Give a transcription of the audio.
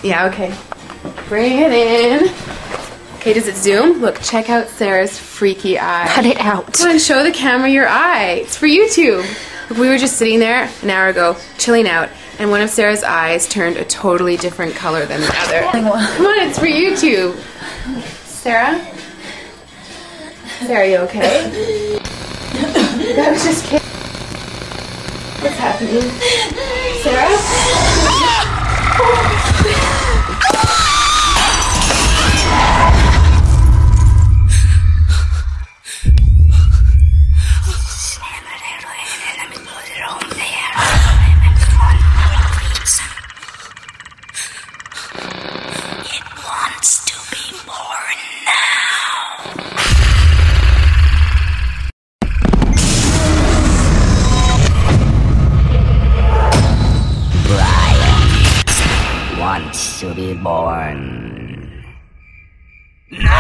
Yeah, okay. Bring it in. Okay, does it zoom? Look, check out Sarah's freaky eye. Cut it out. Come on, show the camera your eye. It's for YouTube. Look, we were just sitting there an hour ago, chilling out, and one of Sarah's eyes turned a totally different color than the other. Come on, it's for YouTube. Sarah? Sarah, are you okay? That was just kidding. What's happening? Sarah? It wants to be born now. Brian wants to be born. No!